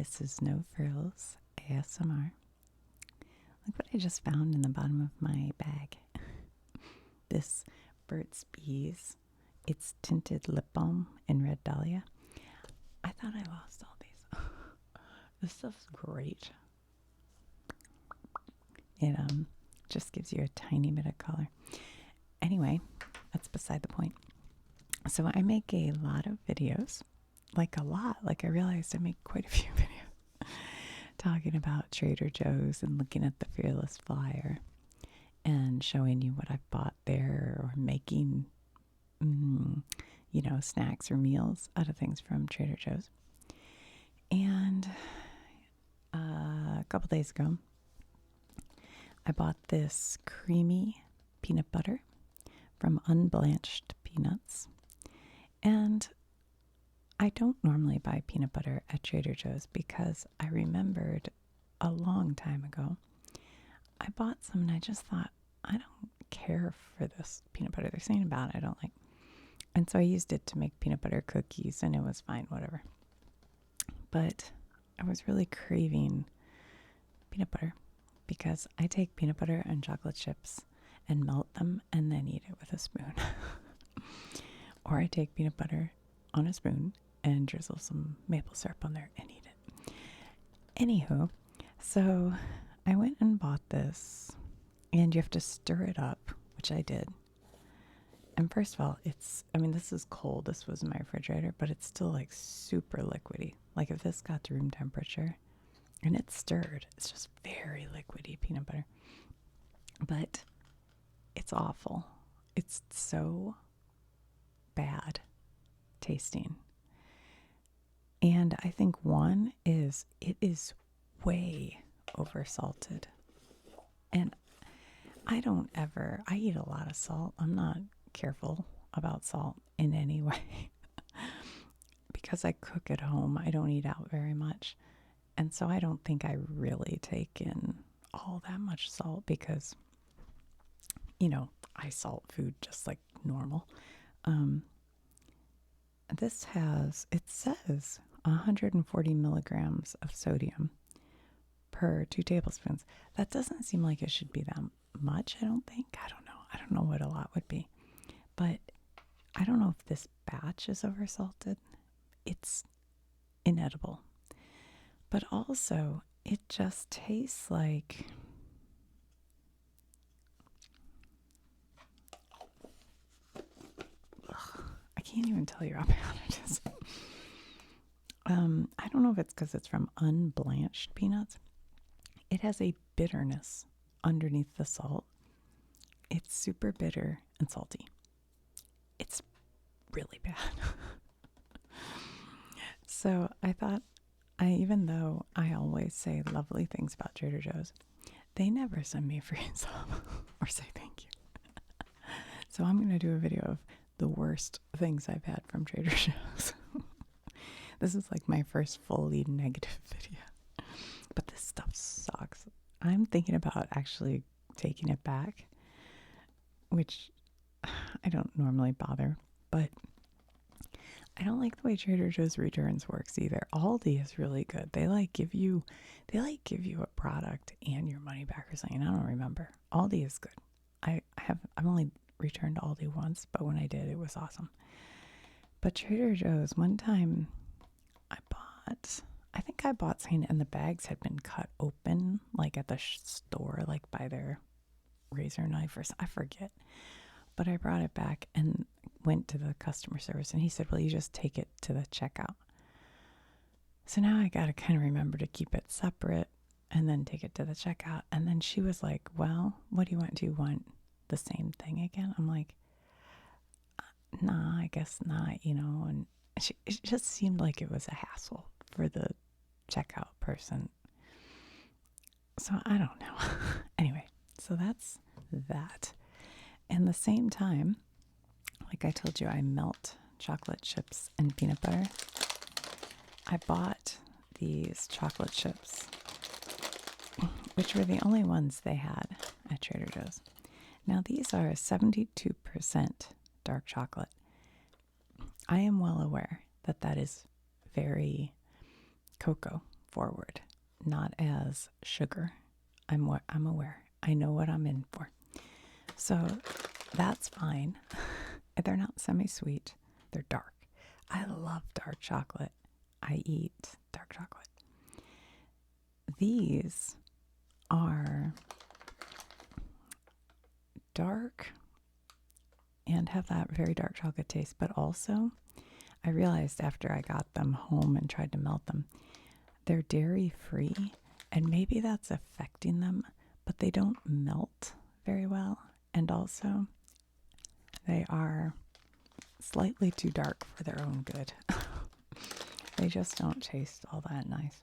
This is No Frills ASMR. Look what I just found in the bottom of my bag. This Burt's Bees. It's tinted lip balm in Red Dahlia. I thought I lost all these. This stuff's great. It just gives you a tiny bit of color. Anyway, that's beside the point. So I make a lot of videos. Like I realized I make quite a few videos talking about Trader Joe's and looking at the Fearless flyer and showing you what I've bought there, or making snacks or meals out of things from Trader Joe's. And a couple days ago I bought this creamy peanut butter from Unblanched Peanuts. And I don't normally buy peanut butter at Trader Joe's because I remembered a long time ago I bought some and I just thought, I don't care for this peanut butter. There's something about it I don't like. And so I used it to make peanut butter cookies and it was fine, whatever. But I was really craving peanut butter because I take peanut butter and chocolate chips and melt them and then eat it with a spoon. Or I take peanut butter on a spoon and drizzle some maple syrup on there and eat it. Anywho, so I went and bought this, and you have to stir it up, which I did. And first of all, this is cold. This was in my refrigerator, but it's still like super liquidy. Like if this got to room temperature and it's stirred, it's just very liquidy peanut butter. But it's awful. It's so bad tasting. And I think one is it is way oversalted. And I eat a lot of salt. I'm not careful about salt in any way. Because I cook at home, I don't eat out very much. And so I don't think I really take in all that much salt because, I salt food just like normal. It says 140 milligrams of sodium per 2 tablespoons. That doesn't seem like it should be that much, I don't think. I don't know. I don't know what a lot would be. But I don't know if this batch is oversalted. It's inedible. But also, it just tastes like... I can't even tell you how bad it is. I don't know if it's because it's from unblanched peanuts. It has a bitterness underneath the salt. It's super bitter and salty. It's really bad. So I thought, even though I always say lovely things about Trader Joe's, they never send me free stuff or say thank you. So I'm going to do a video of the worst things I've had from Trader Joe's. This is like my first fully negative video. But this stuff sucks. I'm thinking about actually taking it back, which I don't normally bother, but I don't like the way Trader Joe's returns works either. Aldi is really good. They give you a product and your money back or something. I don't remember. Aldi is good. I've only returned Aldi once, but when I did, it was awesome. But Trader Joe's, one time I think I bought something and the bags had been cut open, like at the store, like by their razor knife or something. I forget. But I brought it back and went to the customer service and he said, well, you just take it to the checkout. So now I got to kind of remember to keep it separate and then take it to the checkout. And then she was like, well, what do you want? Do you want the same thing again? I'm like, nah, I guess not, and it just seemed like it was a hassle for the checkout person. So I don't know. Anyway, so that's that. And the same time, like I told you, I melt chocolate chips and peanut butter. I bought these chocolate chips, which were the only ones they had at Trader Joe's. Now these are 72% dark chocolate. I am well aware that that is very cocoa forward, not as sugar. I'm aware. I know what I'm in for. So that's fine. They're not semi-sweet. They're dark. I love dark chocolate. I eat dark chocolate. These are dark and have that very dark chocolate taste, but also I realized after I got them home and tried to melt them, they're dairy free, and maybe that's affecting them, but they don't melt very well, and also they are slightly too dark for their own good. They just don't taste all that nice.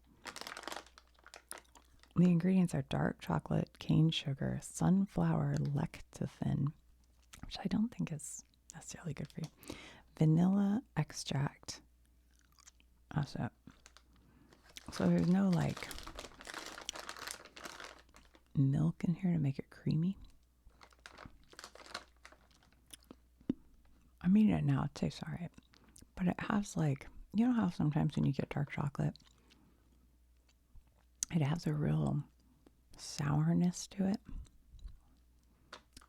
The ingredients are dark chocolate, cane sugar, sunflower lecithin, which I don't think is necessarily good for you, vanilla extract. That's it. So there's no like milk in here to make it creamy. I'm eating it now. It tastes alright. But it has like, you know how sometimes when you get dark chocolate, it has a real sourness to it?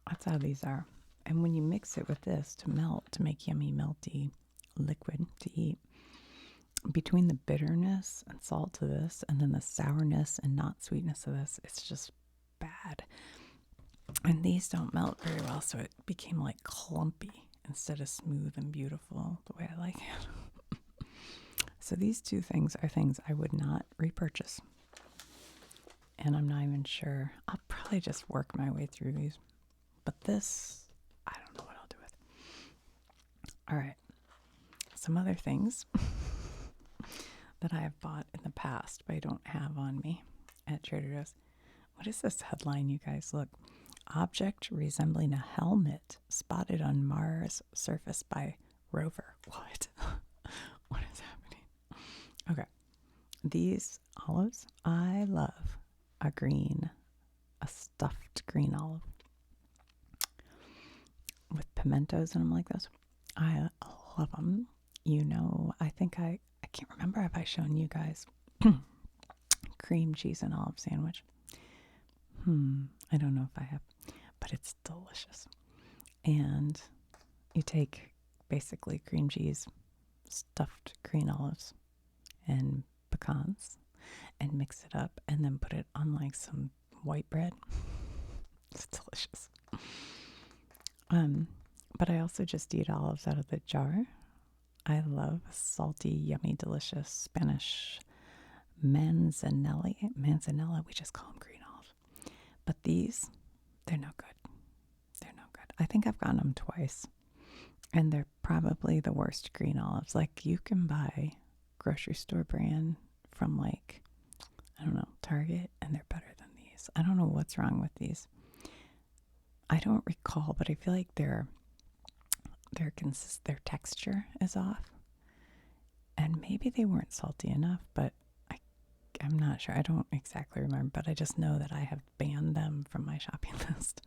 That's how these are. And when you mix it with this to melt, to make yummy, melty liquid to eat, between the bitterness and salt of this and then the sourness and not sweetness of this, it's just bad. And these don't melt very well, so it became like clumpy instead of smooth and beautiful the way I like it. So these two things are things I would not repurchase. And I'm not even sure. I'll probably just work my way through these. But this, I don't know what I'll do with. All right. Some other things that I have bought in the past, but I don't have on me at Trader Joe's. What is this headline, you guys? Look. Object resembling a helmet spotted on Mars surface by rover. What? What is happening? Okay. These olives, I love a stuffed green olive with pimentos in them like this. I love them. You know, I can't remember if I've shown you guys cream cheese and olive sandwich. I don't know if I have, but it's delicious. And you take basically cream cheese, stuffed green olives, and pecans, and mix it up, and then put it on like some white bread. It's delicious. But I also just eat olives out of the jar. I love salty, yummy, delicious Spanish manzanilla. We just call them green olives. But these, they're no good. They're no good. I think I've gotten them twice, and they're probably the worst green olives. Like, you can buy grocery store brand from like, I don't know, Target, and they're better than these. I don't know what's wrong with these. I don't recall, but I feel like their texture is off, and maybe they weren't salty enough, but I'm not sure. I don't exactly remember, but I just know that I have banned them from my shopping list.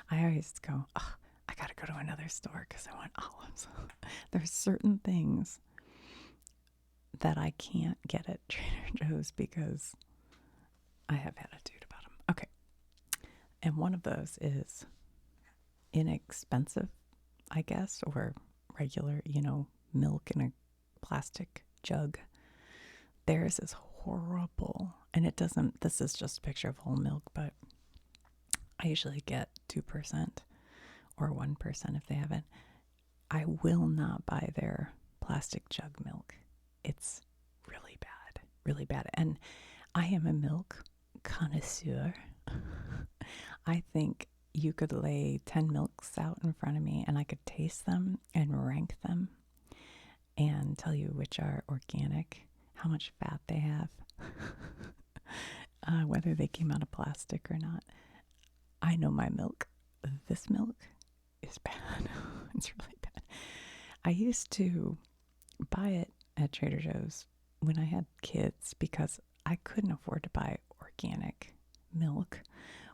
I always go, oh, I gotta go to another store because I want olives. There's certain things that I can't get at Trader Joe's because I have attitude about them. Okay. And one of those is inexpensive, I guess, or regular, milk in a plastic jug. Theirs is horrible. And this is just a picture of whole milk, but I usually get 2% or 1% if they have it. I will not buy their plastic jug milk. It's really bad, really bad. And I am a milk connoisseur. I think you could lay 10 milks out in front of me and I could taste them and rank them and tell you which are organic, how much fat they have, whether they came out of plastic or not. I know my milk. This milk is bad. It's really bad. I used to buy it at Trader Joe's when I had kids because I couldn't afford to buy organic milk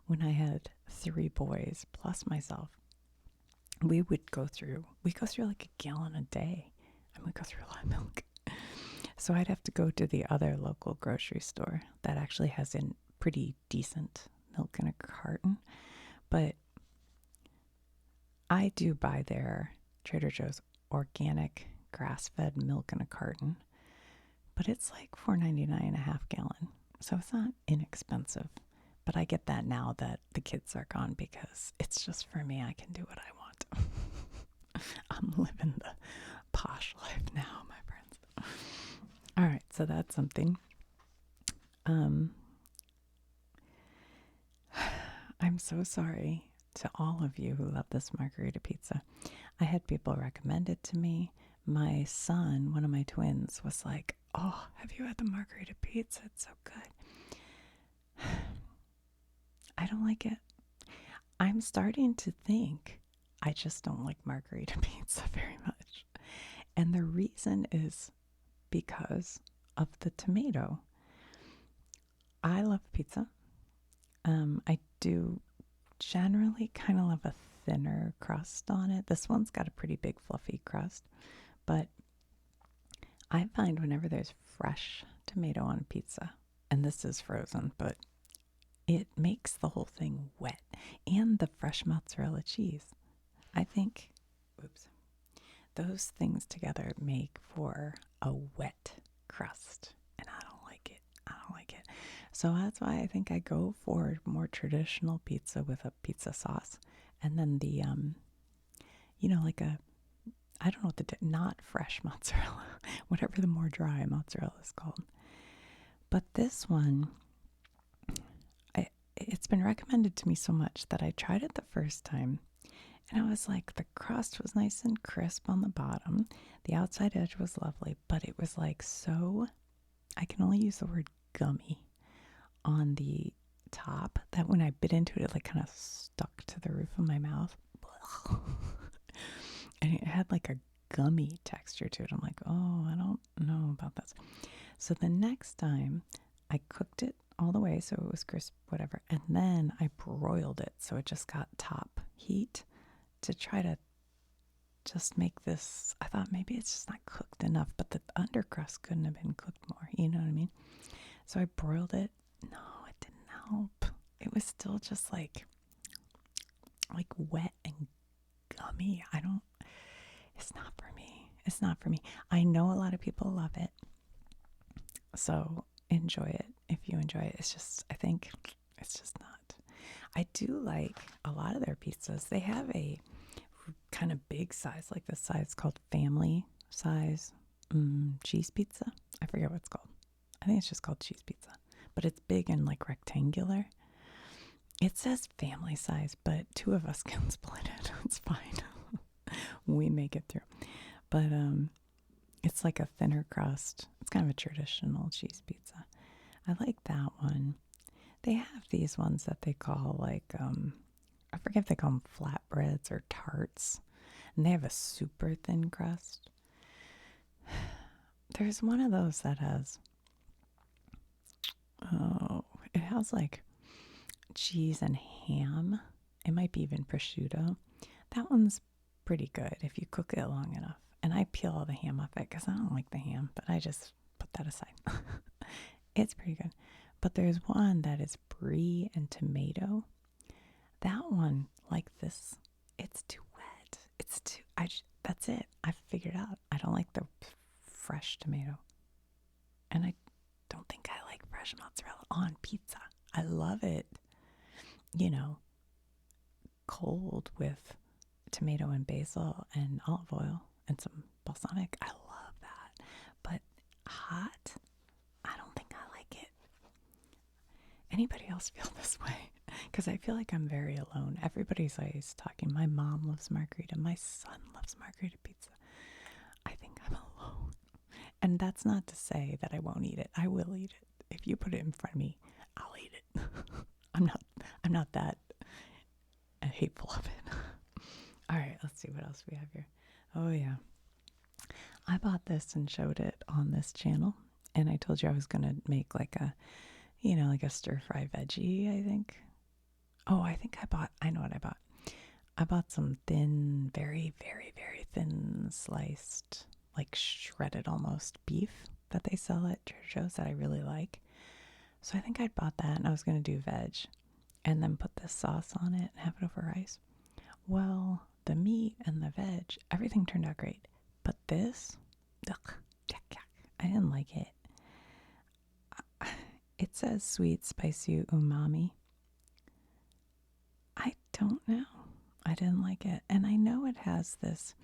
when I had 3 boys plus myself. We go through like a gallon a day, and we go through a lot of milk. So I'd have to go to the other local grocery store that actually has a pretty decent milk in a carton. But I do buy their Trader Joe's organic grass-fed milk in a carton, but it's like $4.99 a half gallon. So it's not inexpensive. But I get that now that the kids are gone because it's just for me. I can do what I want. I'm living the posh life now, my friends. All right, so that's something. I'm so sorry to all of you who love this margarita pizza. I had people recommend it to me. My son, one of my twins, was like, "Oh, have you had the margarita pizza? It's so good." I don't like it. I'm starting to think I just don't like margarita pizza very much. And the reason is because of the tomato. I love pizza. I do generally kind of love a thinner crust on it. This one's got a pretty big fluffy crust, but I find whenever there's fresh tomato on pizza, and this is frozen, but it makes the whole thing wet. And the fresh mozzarella cheese. I think, those things together make for a wet crust, and I don't like it. I don't like it. So that's why I think I go for more traditional pizza with a pizza sauce, and then the like I don't know what not fresh mozzarella, whatever the more dry mozzarella is called. But this one, it's been recommended to me so much that I tried it the first time. And I was like, the crust was nice and crisp on the bottom. The outside edge was lovely, but it was like I can only use the word gummy on the top, that when I bit into it, it like kind of stuck to the roof of my mouth. And it had like a gummy texture to it. I'm like, oh, I don't know about this. So the next time I cooked it all the way so it was crisp, whatever. And then I broiled it so it just got top heat to try to just make this. I thought maybe it's just not cooked enough, but the undercrust couldn't have been cooked more. You know what I mean? So I broiled it. No, it didn't help. It was still just like wet and gummy. It's not for me. It's not for me. I know a lot of people love it. So enjoy it if you enjoy it. I think it's just not. I do like a lot of their pizzas. They have a kind of big size, like this size called family size cheese pizza. I forget what it's called. I think it's just called cheese pizza. But it's big and like rectangular. It says family size, but two of us can split it. It's fine. We make it through. But it's like a thinner crust. It's kind of a traditional cheese pizza. I like that one. They have these ones that they call I forget if they call them flatbreads or tarts. And they have a super thin crust. There's one of those that has, it has like cheese and ham. It might be even prosciutto. That one's pretty good if you cook it long enough. And I peel all the ham off it because I don't like the ham, but I just put that aside. It's pretty good. But there's one that is brie and tomato. That one, like this, it's too wet. That's it. I figured out. I don't like the fresh tomato. And I don't think I like fresh mozzarella on pizza. I love it, cold with tomato and basil and olive oil and some balsamic. I love that. But hot, I don't think I like it. Anybody else feel this way? Because I feel like I'm very alone. Everybody's always talking. My mom loves margarita. My son loves margarita pizza. I think I'm alone. And that's not to say that I won't eat it. I will eat it. If you put it in front of me, I'll eat it. I'm not that hateful of it. All right, let's see what else we have here. Oh yeah. I bought this and showed it on this channel. And I told you I was going to make like a stir fry veggie, I think. Oh, I know what I bought. I bought some very, very, very thin sliced, like shredded almost beef. that they sell at Trader Joe's that I really like. So I think I'd bought that and I was going to do veg and then put this sauce on it and have it over rice. Well, the meat and the veg, everything turned out great. But this, ugh, yuck, yuck, I didn't like it. It says sweet, spicy, umami. I don't know. I didn't like it. And I know it has this,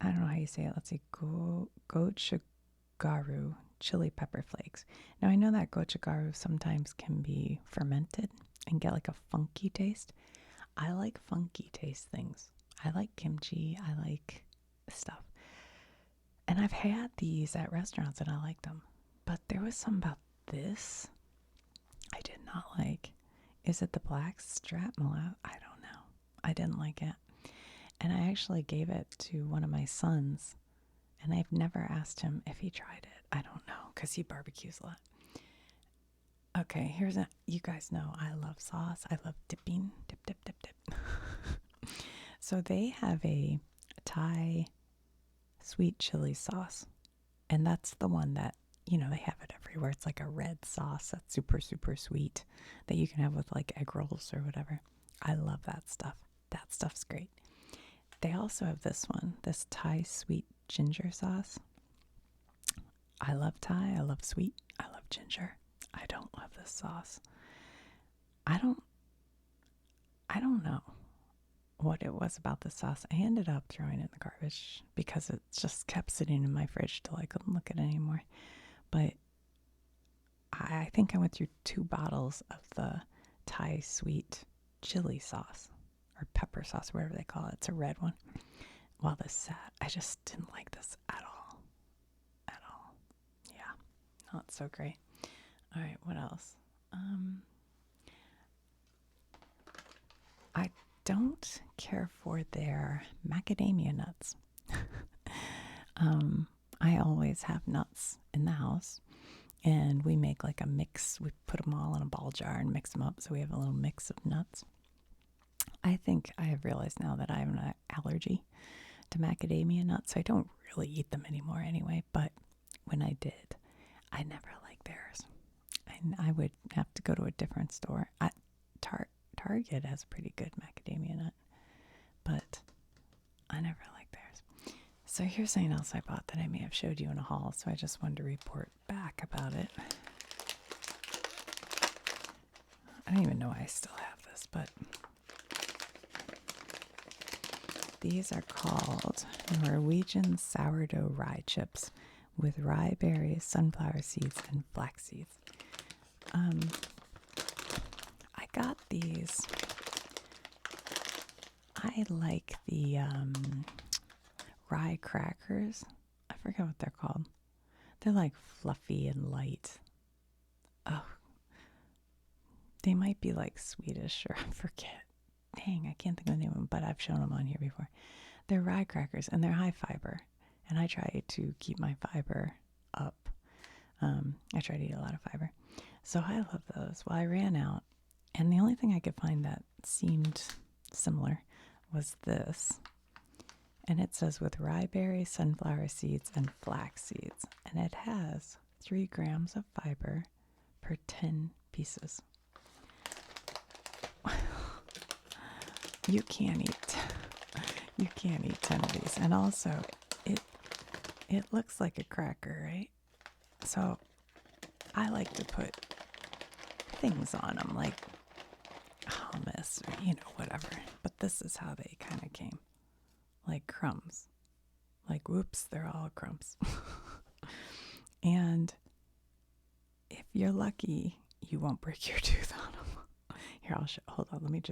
I don't know how you say it. Let's see, gochugaru chili pepper flakes. Now, I know that gochugaru sometimes can be fermented and get like a funky taste. I like funky taste things. I like kimchi. I like stuff. And I've had these at restaurants and I liked them. But there was something about this I did not like. Is it the black strap molasses? I don't know. I didn't like it. And I actually gave it to one of my sons. And I've never asked him if he tried it. I don't know, because he barbecues a lot. Okay, you guys know I love sauce. I love dipping. Dip, dip, dip, dip. So they have a Thai sweet chili sauce. And that's the one that, they have it everywhere. It's like a red sauce that's super, super sweet that you can have with like egg rolls or whatever. I love that stuff. That stuff's great. They also have this one, this Thai sweet ginger sauce. I love Thai. I love sweet. I love ginger. I don't love this sauce. I don't know what it was about the sauce. I ended up throwing it in the garbage because it just kept sitting in my fridge till I couldn't look at it anymore. But I think I went through 2 bottles of the Thai sweet chili sauce or pepper sauce, whatever they call it. It's a red one. While this sat, I just didn't like this at all. At all. Yeah, not so great. All right, what else? I don't care for their macadamia nuts. I always have nuts in the house, and we make like a mix. We put them all in a ball jar and mix them up, so we have a little mix of nuts. I think I have realized now that I have an allergy to macadamia nuts, so I don't really eat them anymore anyway, but when I did, I never liked theirs. And I would have to go to a different store. Target has a pretty good macadamia nut, but I never liked theirs. So here's something else I bought that I may have showed you in a haul, so I just wanted to report back about it. I don't even know why I still have this, but these are called Norwegian sourdough rye chips with rye berries, sunflower seeds, and flax seeds. I got these. I like the rye crackers. I forget what they're called. They're like fluffy and light. Oh, they might be like Swedish or I forget. Dang, I can't think of the name of them, but I've shown them on here before. They're rye crackers and they're high fiber. And I try to keep my fiber up. I try to eat a lot of fiber. So I love those. Well, I ran out. And the only thing I could find that seemed similar was this. And it says with rye berries, sunflower seeds, and flax seeds. And it has 3 grams of fiber per 10 pieces. You can't eat 10 of these. And also, it looks like a cracker, right? So I like to put things on them, like hummus or, whatever. But this is how they kind of came. Like crumbs. Like, whoops, they're all crumbs. And if you're lucky, you won't break your tooth on them. Here, I'll show. Hold on,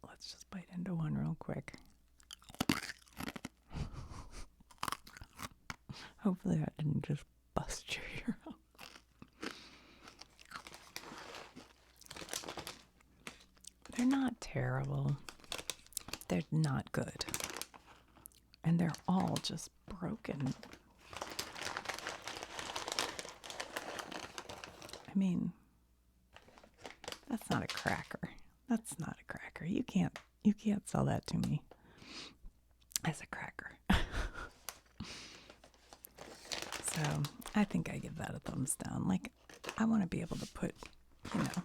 let's just bite into one real quick. Hopefully that didn't just bust your ear out. They're not terrible. They're not good. And they're all just broken. I mean, that's not a cracker. That's not a cracker. You can't sell that to me as a cracker. So I think I give that a thumbs down. Like, I want to be able to put, you know,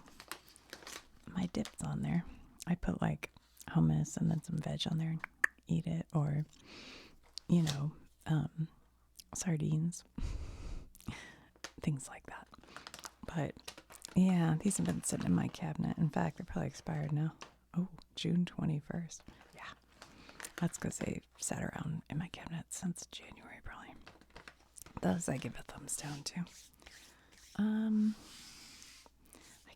my dips on there. I put like hummus and then some veg on there and eat it, or, you know, sardines, things like that. But yeah, these have been sitting in my cabinet. In fact, they're probably expired now. Oh, June 21st. Yeah, that's because they sat around in my cabinet since January, probably. Those I give a thumbs down to. I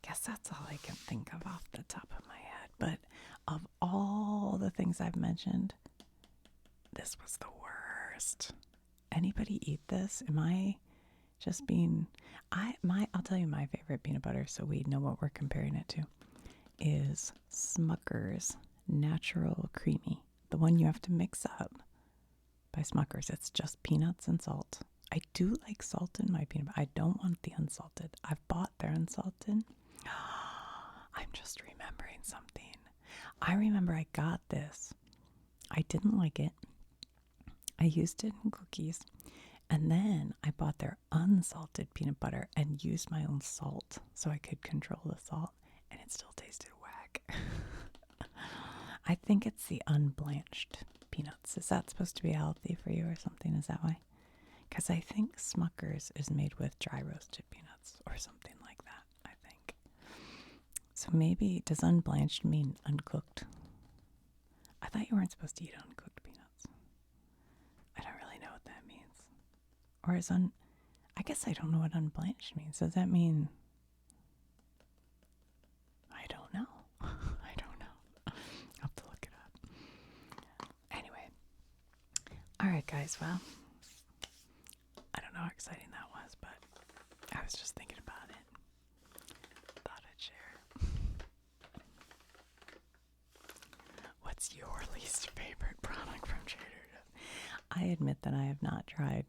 guess that's all I can think of off the top of my head. But of all the things I've mentioned, this was the worst. Anybody eat this? Am I just being... I'll tell you my favorite peanut butter, so we know what we're comparing it to, is Smucker's Natural Creamy. The one you have to mix up by Smucker's. It's just peanuts and salt. I do like salt in my peanut butter. I don't want the unsalted. I've bought their unsalted. I'm just remembering something. I remember I got this. I didn't like it. I used it in cookies. And then I bought their unsalted peanut butter and used my own salt so I could control the salt. And it still tasted whack. I think it's the unblanched peanuts. Is that supposed to be healthy for you or something? Is that why? Because I think Smucker's is made with dry roasted peanuts or something like that, I think. So maybe, does unblanched mean uncooked? I thought you weren't supposed to eat uncooked peanuts. I don't really know what that means. Or is I guess I don't know what unblanched means. Does that mean... I don't know. I don't know. I'll have to look it up. Anyway. All right, guys. Well, I don't know how exciting that was, but I was just thinking about it. Thought I'd share. What's your least favorite product from Trader Joe's? I admit that I have not tried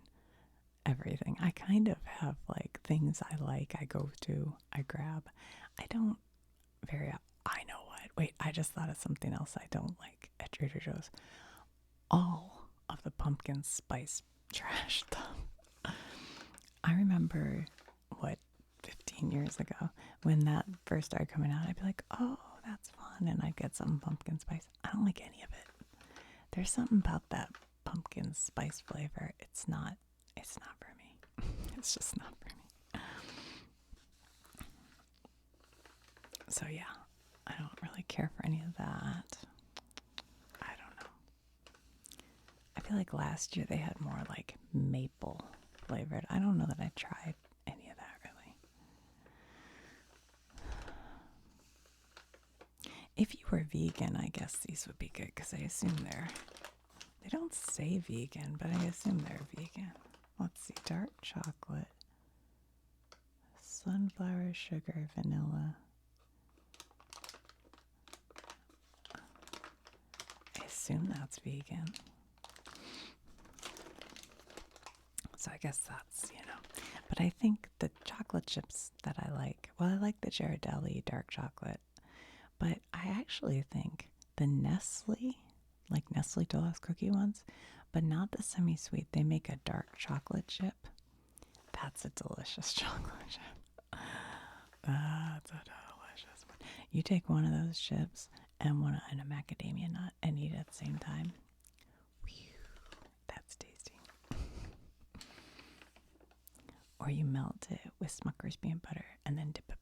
everything. I kind of have like things I like, I go to, I grab. I don't I know what. Wait, I just thought of something else I don't like at Trader Joe's. All of the pumpkin spice trash stuff. I remember, 15 years ago when that first started coming out, I'd be like, oh, that's fun. And I'd get some pumpkin spice. I don't like any of it. There's something about that pumpkin spice flavor. It's not for me. It's just not for me. So yeah, I don't really care for any of that. I don't know. I feel like last year they had more like maple flavored. I don't know that I tried any of that really. If you were vegan, I guess these would be good because I assume they don't say vegan, but I assume they're vegan. Let's see, dark chocolate, sunflower sugar, vanilla. I assume that's vegan. So I guess that's, But I think the chocolate chips that I like, I like the Ghirardelli dark chocolate, but I actually think the Nestle, like Nestle Deluxe cookie ones, but not the semi-sweet. They make a dark chocolate chip. That's a delicious chocolate chip. That's a delicious one. You take one of those chips and a macadamia nut and eat it at the same time. Whew, that's tasty. Or you melt it with Smucker's peanut butter and then dip it